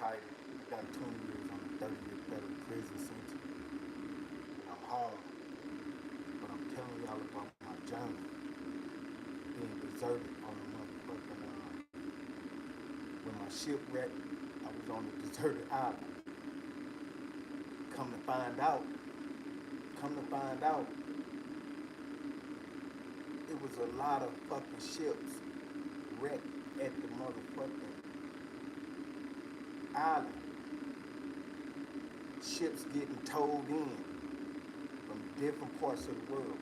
retired. I got 20 years on a 30-year federal prison sentence. And I'm home. But I'm telling y'all about my journey. Being deserted on a motherfucking, when my ship wrecked, I was on a deserted island. Come to find out, come to find out, it was a lot of fucking ships wrecked at the motherfucking island. Ships getting towed in from different parts of the world.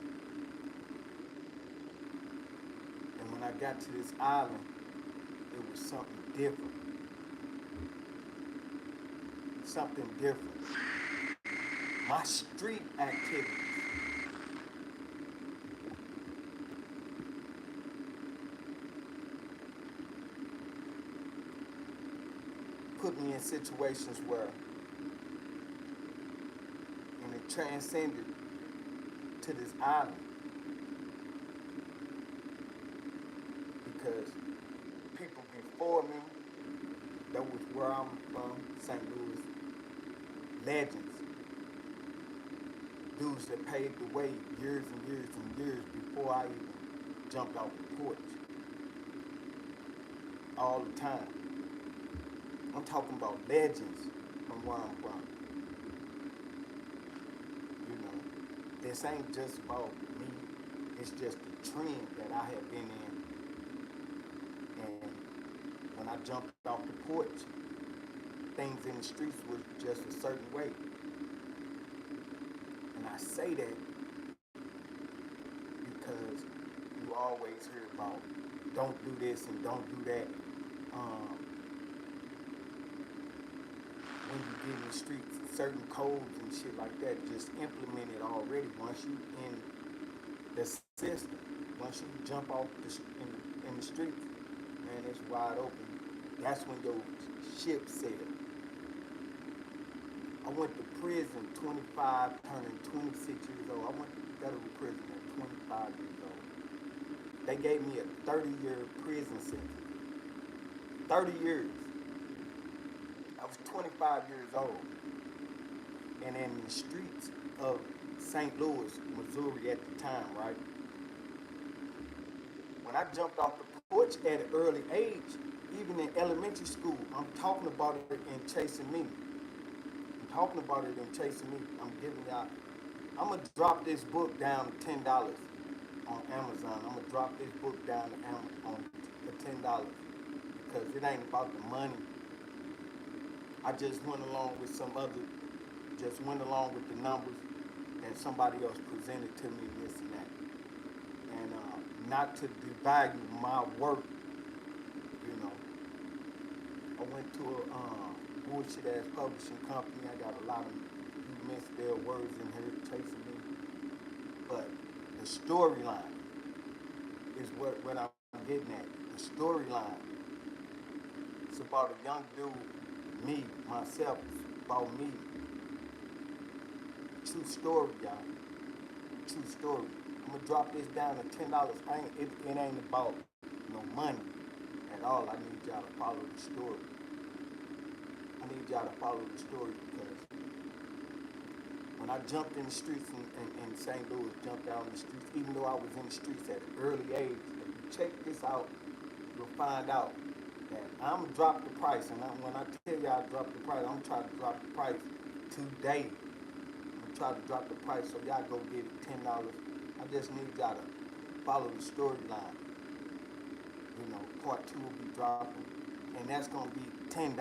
And when I got to this island, it was something different. Something different. My street activities put me in situations where, and it transcended to this island, because people before me, that was where I'm from, St. Louis, legends, dudes that paved the way years and years and years before I even jumped off the porch, all the time. I'm talking about legends from where I'm from. You know, this ain't just about me. It's just the trend that I have been in. And when I jumped off the porch, things in the streets was just a certain way. And I say that because you always hear about don't do this and don't do that. When you get in the streets, certain codes and shit like that just implemented already. Once you in the system, once you jump off in the streets, man, it's wide open. That's when your ship sailed. I went to prison 25, turning 26 years old. I went to federal prison at 25 years old. They gave me a 30-year prison sentence. 30 years. I was 25 years old. And in the streets of St. Louis, Missouri at the time, right? When I jumped off the porch at an early age, even in elementary school, I'm talking about it in Chasing Me. I'm talking about it in Chasing Me. I'm giving y'all, I'm going to drop this book down to $10 on Amazon. I'm going to drop this book down to Amazon for $10 because it ain't about the money. I just went along with the numbers that somebody else presented to me, this and that. And not to devalue my work, you know. I went to a bullshit ass publishing company. I got a lot of misspelled words in here chasing me. But the storyline is what I'm getting at. The storyline. It's about a young dude, me, myself, it's about me. True story, y'all. True story. I'm gonna drop this down to $10. It ain't about no money at all. I need y'all to follow the story. I need y'all to follow the story because when I jumped in the streets in St. Louis, jumped out in the streets, even though I was in the streets at an early age, if you check this out, you'll find out that I'm gonna drop the price. And when I tell y'all I drop the price, I'm trying to drop the price today. Try to drop the price so y'all go get it $10. I just need y'all to follow the storyline. You know, part 2 will be dropping, and that's gonna be $10.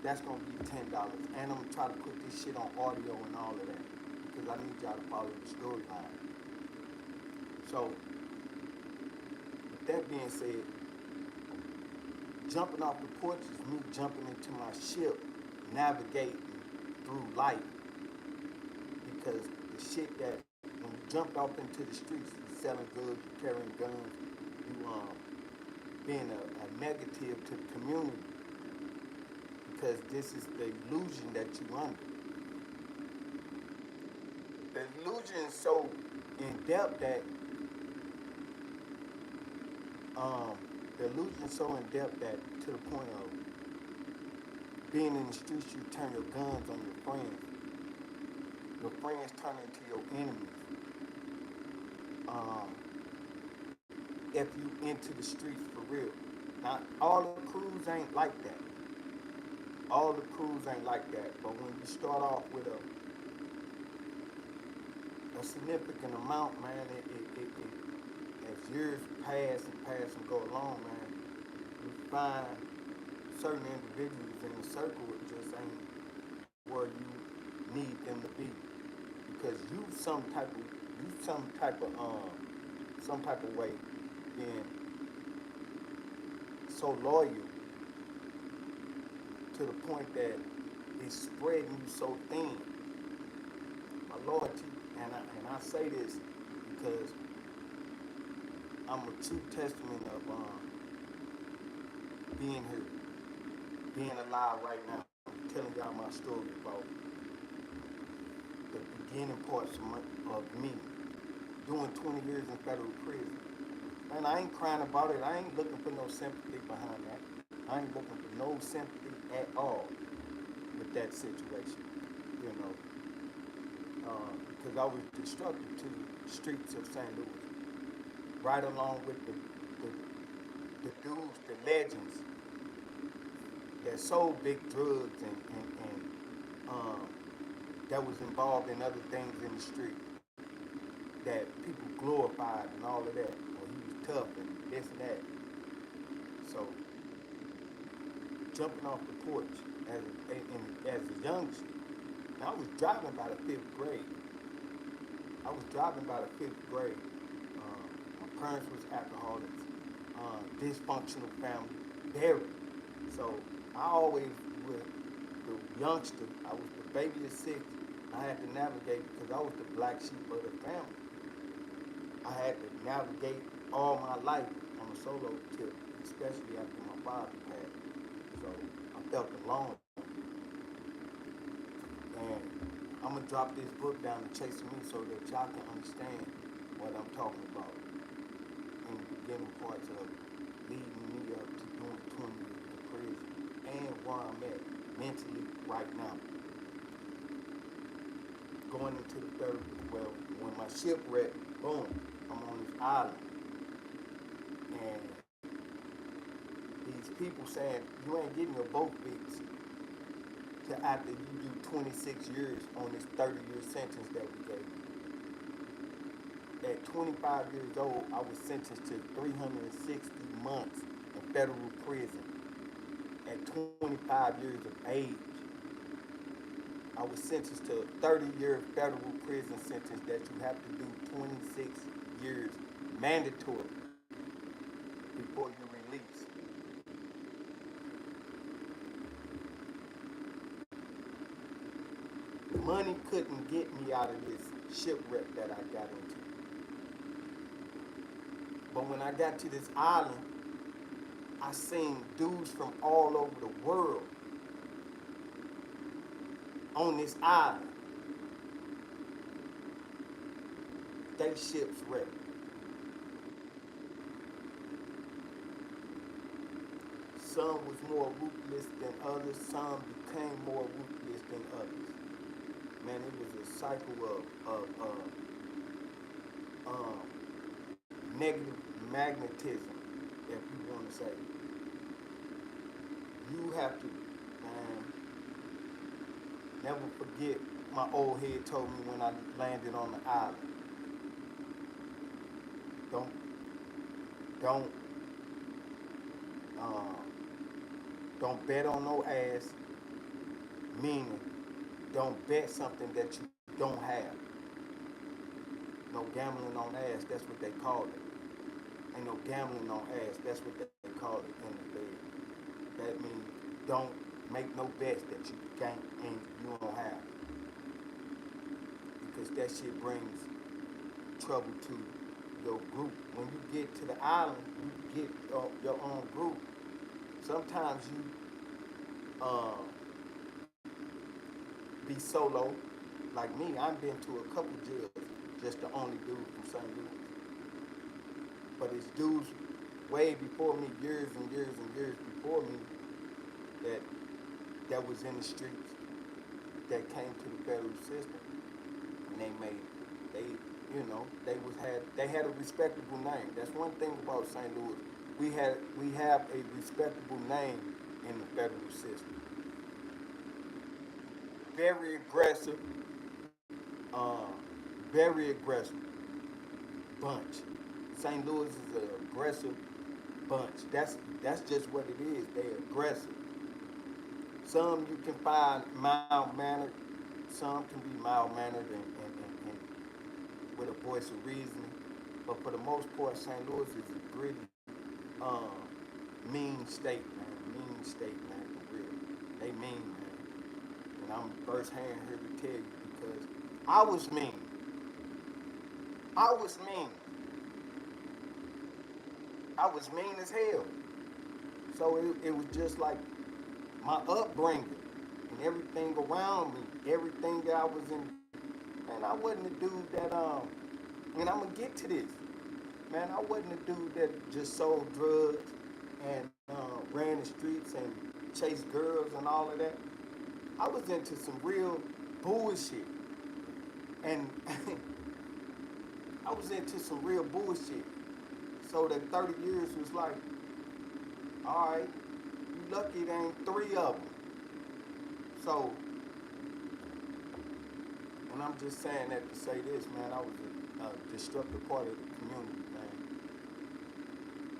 That's gonna be $10, and I'm gonna try to put this shit on audio and all of that because I need y'all to follow the storyline. So, with that being said, jumping off the porch is me jumping into my ship, navigating through life. Because the shit that when you jumped off into the streets, you selling goods, you carrying guns, you being a negative to the community. Because this is the illusion that you under. The illusion is so in depth that the illusion is so in depth that to the point of being in the streets, you turn your guns on your friends. Your friends turn into your enemies. If you into the streets for real. Now, all the crews ain't like that. All the crews ain't like that. But when you start off with a significant amount, man, as years pass and go along, man, you find certain individuals in the circle just ain't where you need them to be, because you some type of way being so loyal to the point that it's spreading you so thin. My loyalty, and I say this because I'm a true testament of being here, being alive right now, telling y'all my story about the beginning parts of me doing 20 years in federal prison. And I ain't crying about it. I ain't looking for no sympathy behind that. I ain't looking for no sympathy at all with that situation, you know, because I was destructive to the streets of St. Louis, right along with the dudes, the legends that sold big drugs and that was involved in other things in the street that people glorified and all of that. Well, he was tough and this and that. So jumping off the porch as a youngster, and I was driving by the fifth grade. My parents was alcoholics, dysfunctional family, very. So I always, with the youngster, I was the baby of six. I had to navigate because I was the black sheep of the family. I had to navigate all my life on a solo tip, especially after my father passed. So I felt alone. And I'm going to drop this book down to Chasing Me so that y'all can understand what I'm talking about in the beginning parts of leading me up to doing 20 years in prison and where I'm at mentally right now. Going into the third, well, when my shipwreck, boom, I'm on this island. And these people saying, you ain't getting your boat fixed till after you do 26 years on this 30-year sentence that we gave you. At 25 years old, I was sentenced to 360 months in federal prison. At 25 years of age, I was sentenced to a 30-year federal prison sentence that you have to do 26 years mandatory before you're released. Money couldn't get me out of this shipwreck that I got into. But when I got to this island, I seen dudes from all over the world on this island. They ships wrecked. Some was more ruthless than others. Some became more ruthless than others. Man, it was a cycle of negative magnetism, if you want to say. You have to, man, never forget my old head told me when I landed on the island. Don't don't bet on no ass, meaning don't bet something that you don't have. No gambling on ass, that's what they call it. Ain't no gambling on ass, that's what they call it in the bed. That means don't make no bets that you can't and you don't have. Because that shit brings trouble to your group. When you get to the island, you get your own group. Sometimes you be solo. Like me, I've been to a couple jails, just the only dude from St. Louis. But it's dudes way before me, years and years and years before me, that that was in the streets that came to the federal system, and they had a respectable name. That's one thing about St. Louis. We have a respectable name in the federal system. Very aggressive, uh, very aggressive bunch. St. Louis is an aggressive bunch. That's just what it is. They're aggressive. Some you can find mild mannered. Some can be mild mannered and with a voice of reasoning. But for the most part, St. Louis is a gritty, um, mean state, man. Mean state, man. For real. They mean, man. And I'm firsthand here to tell you because I was mean. I was mean. I was mean as hell. So it was just like my upbringing and everything around me, everything that I was in. Man, I wasn't a dude that and I'm gonna get to this. Man, I wasn't a dude that just sold drugs and ran the streets and chased girls and all of that. I was into some real bullshit. And I was into some real bullshit. So that 30 years was like, all right, you lucky it ain't 3 of them. So, and I'm just saying that to say this, man, I was a destructive part of the community, man.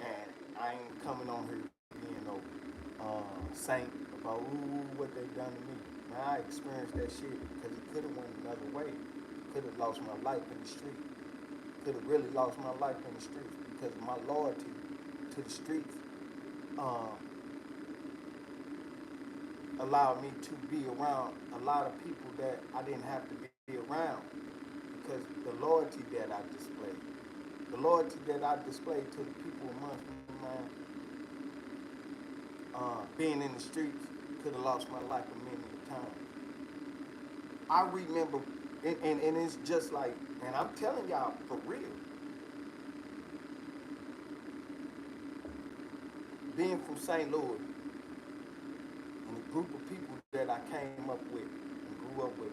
And I ain't coming on here being no saint about what they done to me. Man, I experienced that shit because it could have went another way. Could have lost my life in the street. Could have really lost my life in the streets because of my loyalty to the streets. Allowed me to be around a lot of people that I didn't have to be around because the loyalty that I displayed. The loyalty that I displayed to the people amongst me, man, being in the streets could have lost my life a million times. I remember, and it's just like, and I'm telling y'all for real, being from St. Louis and the group of people that I came up with and grew up with,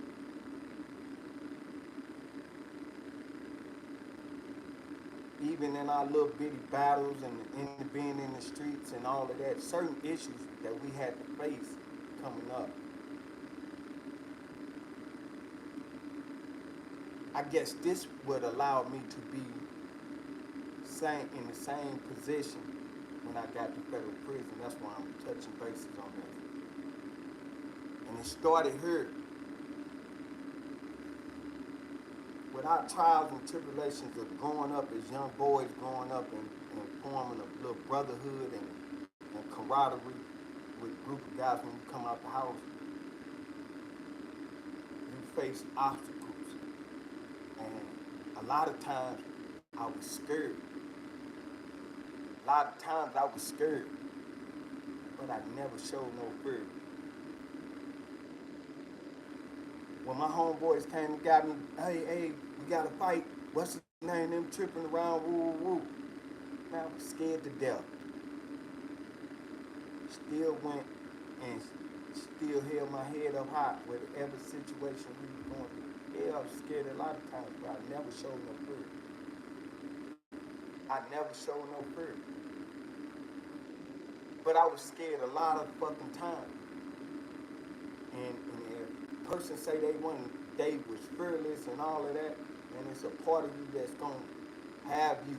even in our little bitty battles and in being in the streets and all of that, certain issues that we had to face coming up, I guess this would allow me to be in the same position when I got to federal prison. That's why I'm touching bases on this. And it started here with our trials and tribulations of growing up as young boys, growing up and forming a little brotherhood and camaraderie with a group of guys. When you come out the house, you face obstacles. And a lot of times I was scared. A lot of times I was scared, but I never showed no fear. When my homeboys came and got me, hey, we gotta fight. What's his name? Them tripping around, woo. Man, I was scared to death. Still went and still held my head up high, whatever situation we was going through. Yeah, I was scared a lot of times, but I never showed no fear. I never showed no fear. But I was scared a lot of fucking times. And if a person say they was fearless and all of that, and it's a part of you that's gonna have you.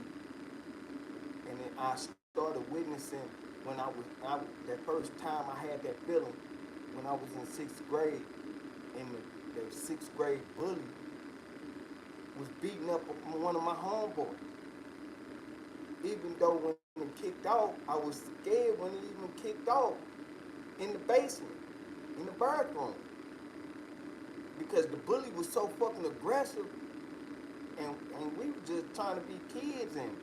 And then I started witnessing when that first time I had that feeling when I was in 6th grade, and the 6th grade bully was beating up one of my homeboys. Even though when he kicked off, I was scared when he even kicked off in the basement, in the bathroom. Because the bully was so fucking aggressive, and we were just trying to be kids and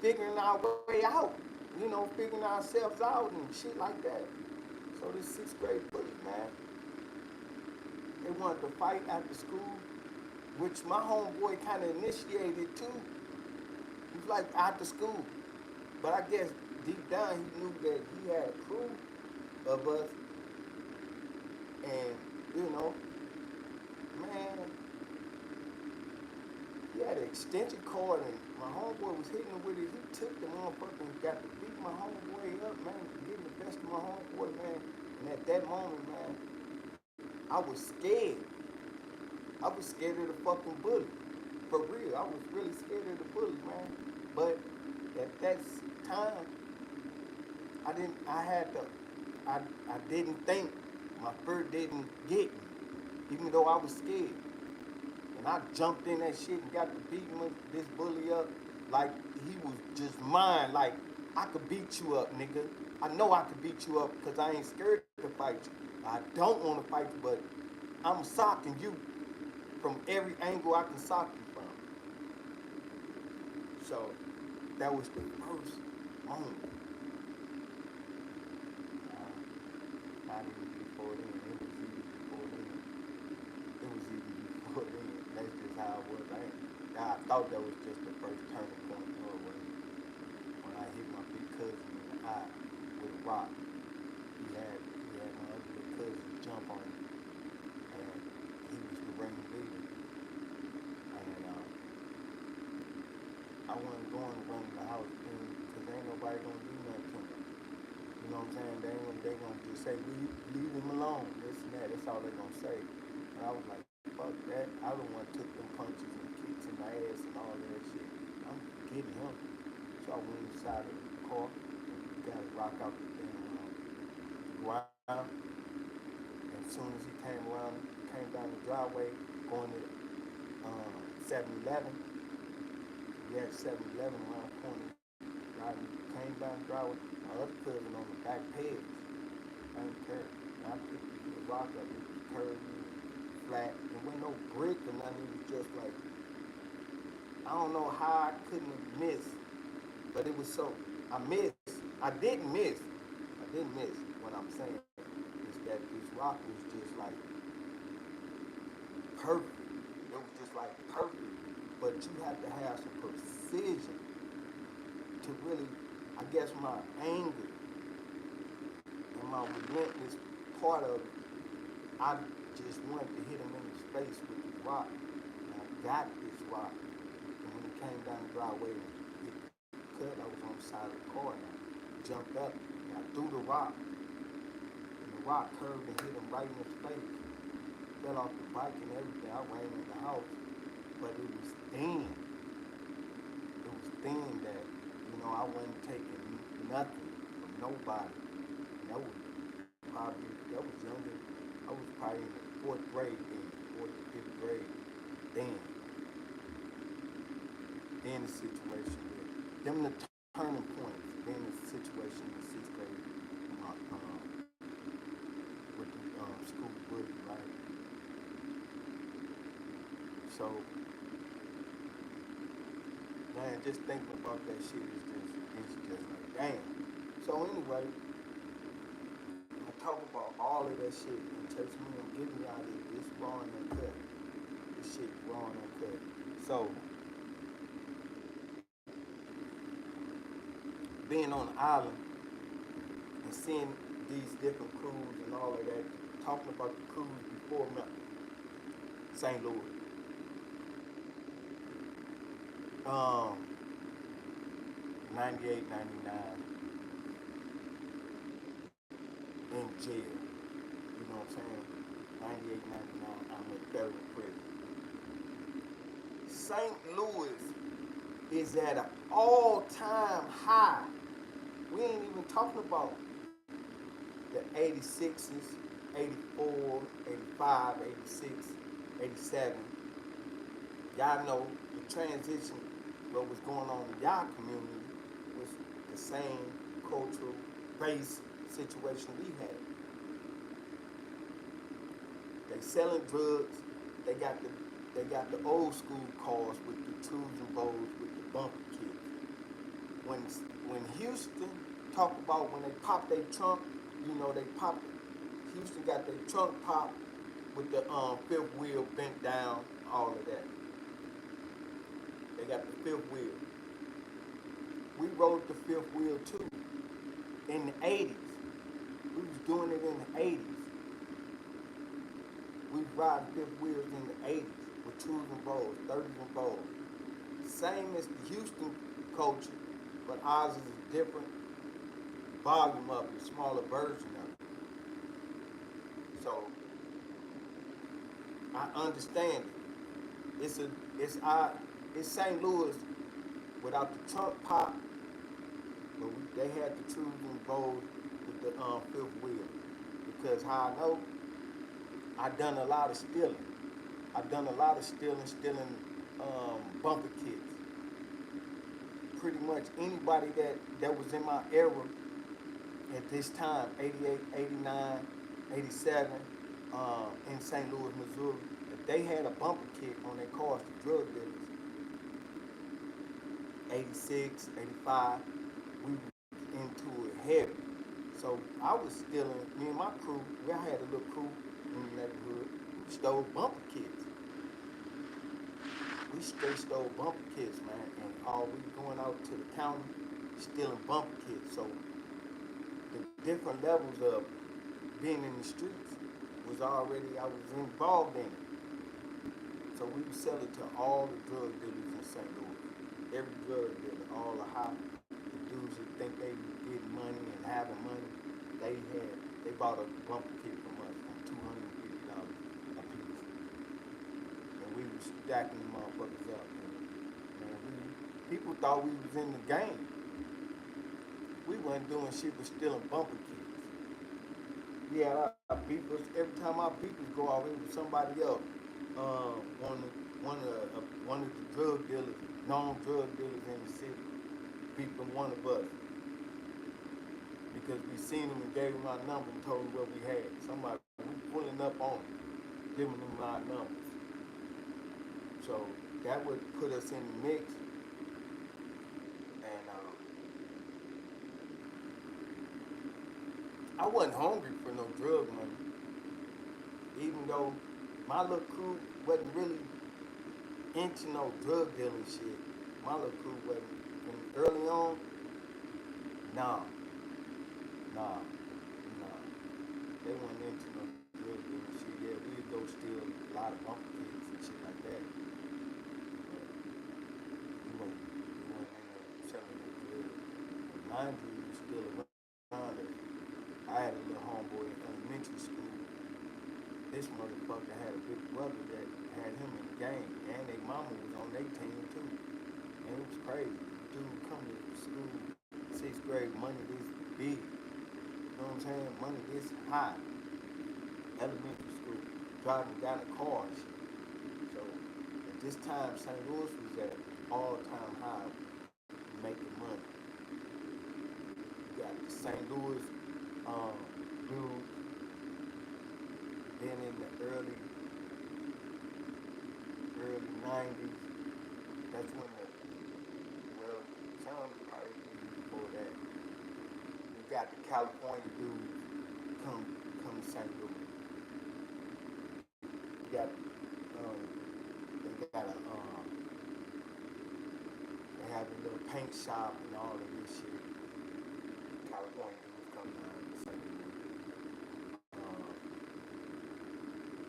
figuring our way out, figuring ourselves out and shit like that. So this 6th grade bully, man, they wanted to fight after school, which my homeboy kind of initiated too. He was like after school. But I guess deep down he knew that he had a crew of us And, you know, man, he had an extension cord and my homeboy was hitting him with it. He took the motherfucker and got to beat my homeboy up, man, getting the best of my homeboy, man. And at that moment, man, I was scared. I was scared of the fucking bully. For real, I was really scared of the bully, man. But at that time, I didn't think, my fear didn't get me, even though I was scared. And I jumped in that shit and got to beating this bully up like he was just mine. Like, I could beat you up, nigga. I know I could beat you up because I ain't scared to fight you. I don't want to fight you, but I'm socking you from every angle I can sock you from. So that was the first moment. Not even before then. It was even before then. It was even before then. That's just how it was. I thought that was just the first turning point. You know, when I hit my big cousin in the eye with a rock. He had my other little cousin jump on him. And he was the ring leader. And I wasn't going to run the house because ain't nobody going to do nothing to him. You know what I'm saying? They gonna just say, leave him alone, this and that. That's all they gonna say. And I was like, fuck that. I don't want to took them punches and kicks in my ass and all that shit. I'm getting him. So I went inside of the car and got a rock out the damn ground. And as soon as he came down the driveway, going to 7-Eleven. We had 7-Eleven around the corner. Came down the driveway. My other cousin on the back page. I didn't care. I picked the rock up. It was curvy, flat. There wasn't no brick or nothing. It was just like, I don't know how I couldn't have missed. But it was so, I missed. I didn't miss. What I'm saying is that this rock was just like perfect. It was just like perfect. But you have to have some precision to really, I guess, my anger and my relentless part of it, I just wanted to hit him in his face with the rock. And I got this rock. And when he came down the driveway and hit the cut, I was on the side of the car and I jumped up and I threw the rock. And the rock curved and hit him right in his face. Fell off the bike and everything. I ran in the house. But it was then. It was then that, you know, I wasn't taking nothing from nobody. And that was younger. I was probably in the 4th grade then, 4th or 5th grade then. Then the situation them the turning points. Then the situation in 6th grade with the school bully, right? So, man, just thinking about that shit is just like, damn. So anyway, I talk about all of that shit and takes me and getting me out of this raw and uncut. This shit raw and uncut. So, being on the island and seeing these different crews and all of that, talking about the crews before St. Louis. 98, 99 in jail. You know what I'm saying? 98, 99, I'm in federal prison. St. Louis is at an all-time high. We ain't even talking about the 86s, 84, 85, 86, 87. Y'all know the transition, what was going on in y'all community was the same cultural race situation we had. They selling drugs. They got the old school cars with the tubes and bows with the bumper kits. When Houston talk about when they pop their trunk, you know they pop it. Houston got their trunk popped with the 5th wheel bent down, all of that. They got the 5th wheel. We rode the 5th wheel too in the 80s. We was doing it in the 80s. riding fifth wheels in the 80s with twos and bowls, 30s and bowls. Same as the Houston culture, but ours is a different volume of it, a smaller version of it. So I understand it. It's St. Louis without the trunk pop, but they had the twos and bowls with the fifth wheel. Because how I know, I done a lot of stealing. I've done a lot of stealing bumper kits. Pretty much anybody that was in my era at this time, 88, 89, 87, in St. Louis, Missouri, if they had a bumper kit on their cars, the drug dealers, 86, 85, we were into it heavy. So I was stealing, me and my crew, we had a little crew in the neighborhood, we stole bumper kits. We straight stole bumper kits, man, and we going out to the county stealing bumper kits. So the different levels of being in the streets was already, I was involved in it. So we would sell it to all the drug dealers in St. Louis. Every drug dealer, all the dudes that think they getting money and having money, they bought a bumper kit from us for $250 a piece. And we was stacking them motherfuckers up. And people thought we was in the game. We wasn't doing shit but stealing bumper kits. We had our beepers. Every time our beepers go off, it was somebody else. One of the drug dealers, known drug dealers in the city, beeping one of us. Because we seen him and gave him our number and told him what we had. Somebody, we pulling up on him, giving him our numbers. So that would put us in the mix. And I wasn't hungry for no drug money. Even though my little crew wasn't really into no drug dealing shit. My little crew wasn't. And early on, nah. They weren't into no drug dealing shit. Yeah, we'd go steal a lot of bumper kits and shit like that. But, we weren't in there selling no drugs. Mind you, we were still around it. I had a little homeboy in elementary school. This motherfucker had a big brother that had him in the game, and their mama was on their team too. And it was crazy. Dude coming to school, 6th grade, money this big. You know what I'm saying? Money this high. Elementary school, driving down a car and shit. So at this time, St. Louis was at all-time high making money. You got the St. Louis dudes. Then in the early 90s, that's when some probably before that, we got the California dudes come to St. Louis. We got, they have a little paint shop and all of this shit. California dudes come down to St. Louis.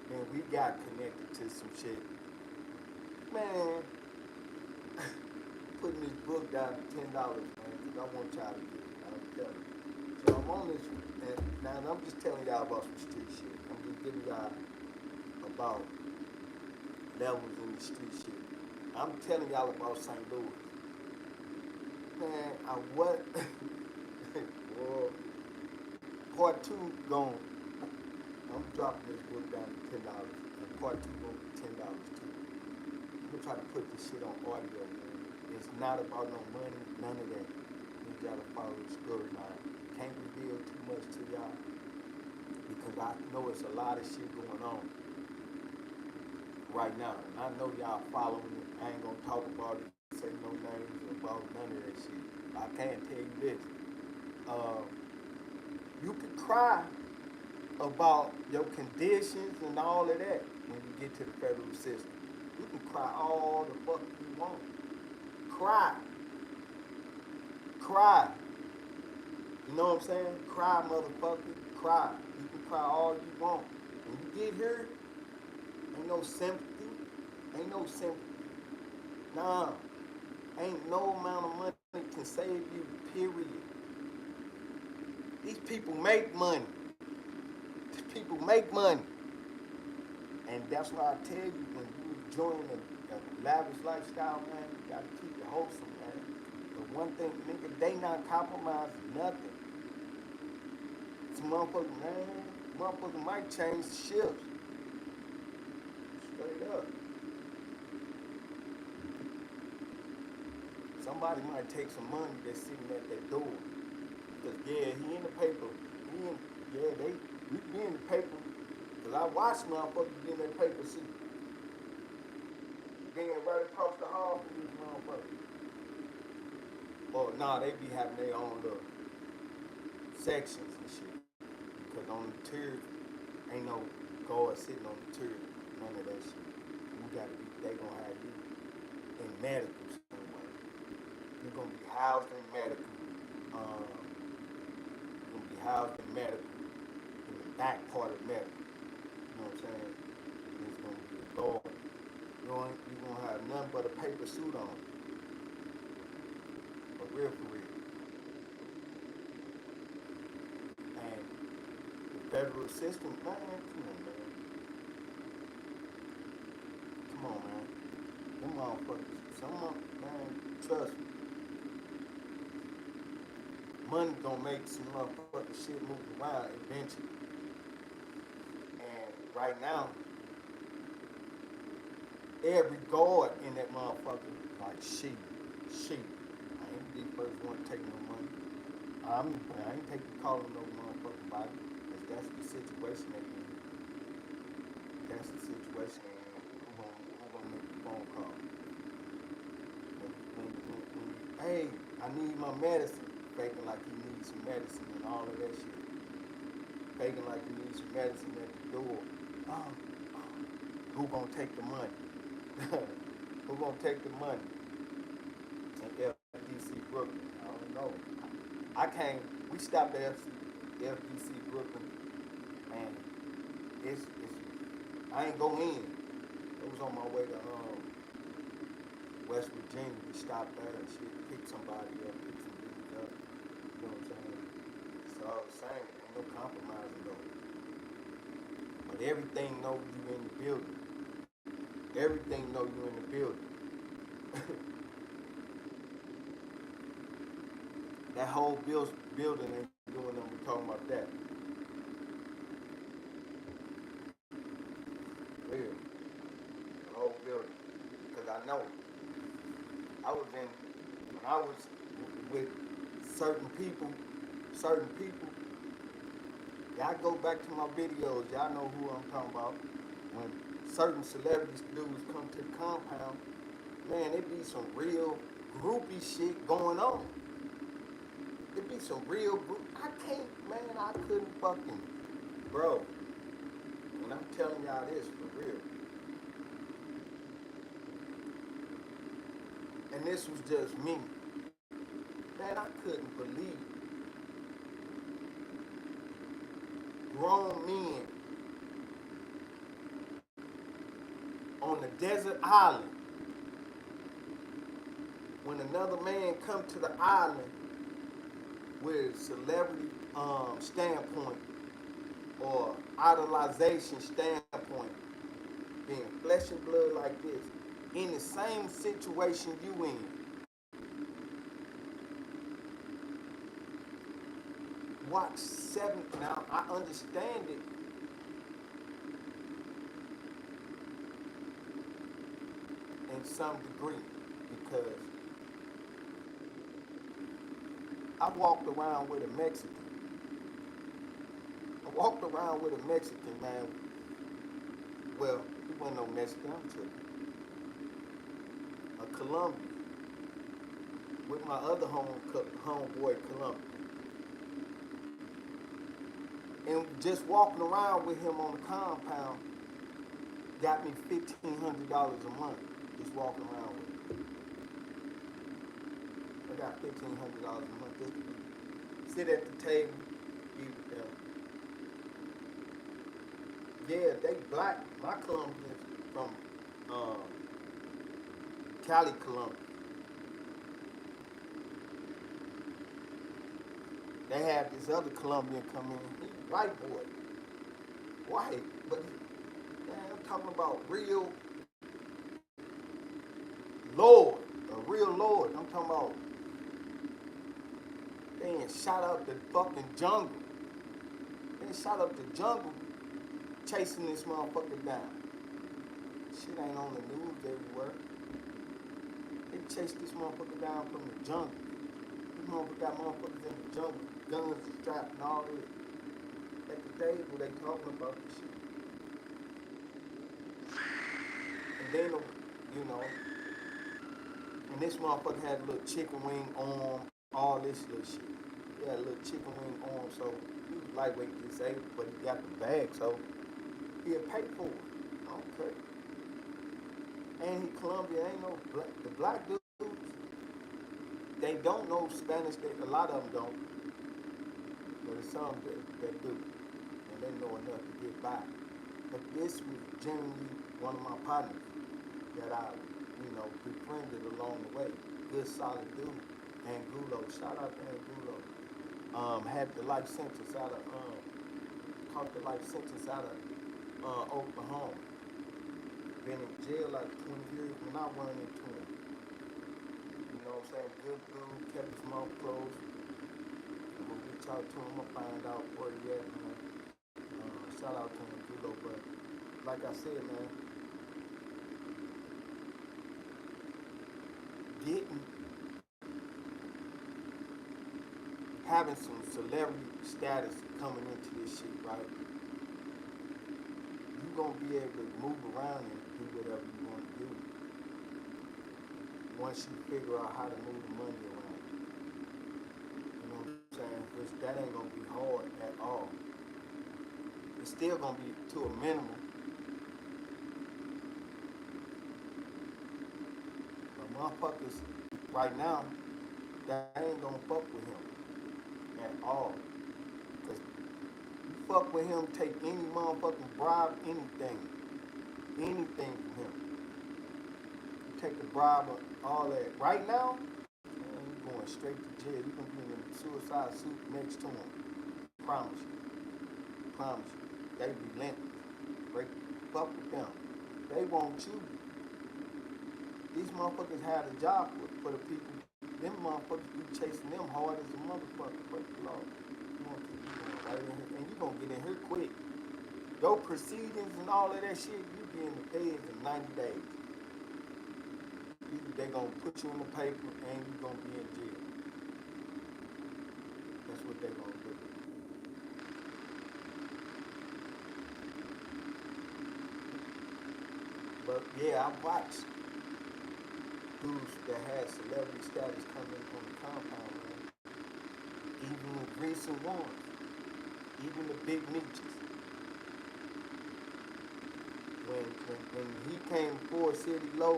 Man, we got connected to some shit. Man, putting this book down to $10, man, because I want y'all to get it. I'm telling you. So I'm on this, and now I'm just telling y'all about some street shit. I'm just giving y'all about levels in the street shit. I'm telling y'all about St. Louis. Man, well, part 2 gone. I'm dropping this book down to $10, and part 2 going to be $10 too. I'm gonna try to put this shit on audio, man. It's not about no money, none of that. I need y'all to follow the storyline. Can't reveal too much to y'all because I know it's a lot of shit going on right now, and I know y'all following it. I ain't gonna talk about it, say no names about none of that shit. I can tell you this. You can cry about your conditions and all of that when you get to the federal system. You can cry all the fuck you want. Cry. You know what I'm saying? Cry, motherfucker. Cry. You can cry all you want. When you get here, Ain't no sympathy. Ain't no sympathy. Nah. Ain't no amount of money can save you, period. These people make money. These people make money. And that's why I tell you, when you enjoying a lavish lifestyle, man, you gotta keep it wholesome, man. But one thing, nigga, they not compromising nothing. Some motherfuckers might change the shifts. Straight up. Somebody might take some money that's sitting at their door. Because, yeah, he in the paper. We be in the paper. Because I watch motherfuckers be in that paper suit. Being right across the hall from these motherfuckers. Or, nah, they be having their own little sections and shit. Because on the tiers, ain't no guard sitting on the tier. None of that shit. They gonna have you in medical somewhere. You're gonna be housed in medical. You're gonna be housed in medical. In the back part of medical. You know what I'm saying? And it's gonna be a guard. You're gonna have nothing but a paper suit on. For real. And the federal system, man, come on, man. Them motherfuckers, man, trust me. Money gonna make some motherfucking shit move around eventually. And right now, every guard in that motherfucker, like, she. I ain't the first one to take no money. I ain't calling no motherfucking body. Cause that's the situation they in. That's the situation they in. Who gonna make the phone call? Hey, I need my medicine. Faking like he needs some medicine and all of that shit. Faking like he needs some medicine at the door. Who gonna take the money? Who gonna take the money? In FDC Brooklyn. I don't know. We stopped at FDC Brooklyn, and I ain't go in. It was on my way to West Virginia. We stopped there and shit, picked somebody up, picked some dudes up. You know what I'm saying? It's all the same. Ain't no compromising though. But everything know you in the building. Everything know you in the building. That whole building ain't doing nothing. We talking about that. Real. The whole building. Because I know. When I was with certain people, y'all go back to my videos, y'all know who I'm talking about. When certain celebrities dudes come to the compound, man, it be some real groupie shit going on. It be some real I couldn't fucking, bro. And I'm telling y'all this for real. And this was just me. Man, I couldn't believe grown men on the desert island, when another man come to the island with celebrity standpoint or idolization standpoint, being flesh and blood like this, in the same situation you in. Watch 7. Now I understand it. In some degree, because I walked around with a Mexican. Man. Well, he wasn't no Mexican, I'm tripping. A Colombian. With my other homeboy, Colombian. And just walking around with him on the compound got me $1,500 a month. Just walking around with him. I got $1,500 a month just to sit at the table, eat with them. Yeah, they black. My Colombians, from Cali, Colombia. They had this other Colombian come in. He white boy, white, but man, I'm talking about real Lord, a real Lord. I'm talking about they ain't shot up the fucking jungle. They shot up the jungle chasing this motherfucker down. Shit ain't on the news everywhere. They chased this motherfucker down from the jungle. This motherfucker got motherfuckers in the jungle, guns strapped and all this. At the table, they talking about this shit. And then, you know, and this motherfucker had a little chicken wing arm, all this little shit. He had a little chicken wing arm, so he was lightweight disabled, but he got the bag, so he'll pay for it. Okay. And he Colombian, ain't no black. The black dudes, they don't know Spanish. A lot of them don't, but it's some that do, and they know enough to get by. But this was genuinely one of my partners that I, befriended along the way. Good, solid dude. Angulo, shout out to Angulo. Had the life sentence out of, caught the life sentence out of Oklahoma. Been in jail like 20 years when I run into him. You know what I'm saying? Good dude, kept his mouth closed. I'm gonna reach out to him, I'm gonna find out where he at, man. Shout out to him, Gulo, but like I said, man, having some celebrity status coming into this shit, right? You gonna be able to move around and do whatever you want to do once you figure out how to move the money around. You know what I'm saying? Which that ain't gonna be hard at all. It's still gonna be to a minimum. But motherfuckers right now, that ain't gonna fuck with him at all. Cause you fuck with him, take any motherfucking bribe, anything from him. You take the bribe of all that. Right now, man, you going straight to jail. You gonna be in a suicide suit next to him. Promise you. Promise you. They relentless. Break fuck with them. They want you. These motherfuckers had a job for the people. Them motherfuckers be chasing them hard as a motherfucker. Break the law. You want to keep going right in here. And you gonna get in here quick. Your proceedings and all of that shit, you be in the feds in 90 days. They gonna put you in the paper and you gonna be in jail. That's what they gonna do. But yeah, I watched dudes that had celebrity status coming on the compound, man. Even the recent ones, even the big Meeches. When he came for City Low,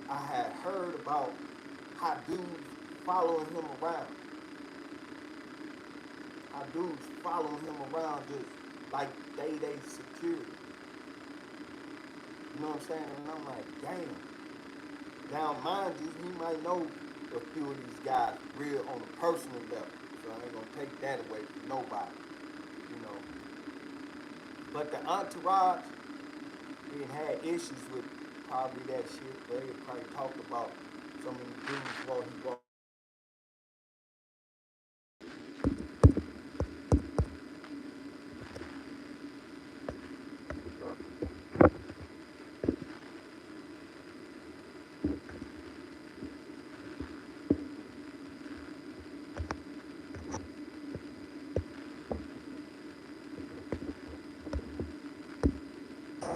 I had heard about how dudes following him around. How dudes following him around just like day security. You know what I'm saying? And I'm like, damn. Now, mind you, he might know a few of these guys real on a personal level. So I ain't gonna take that away from nobody. You know. But the entourage, he had issues with probably that shit. They probably talked about some of the dudes while he walked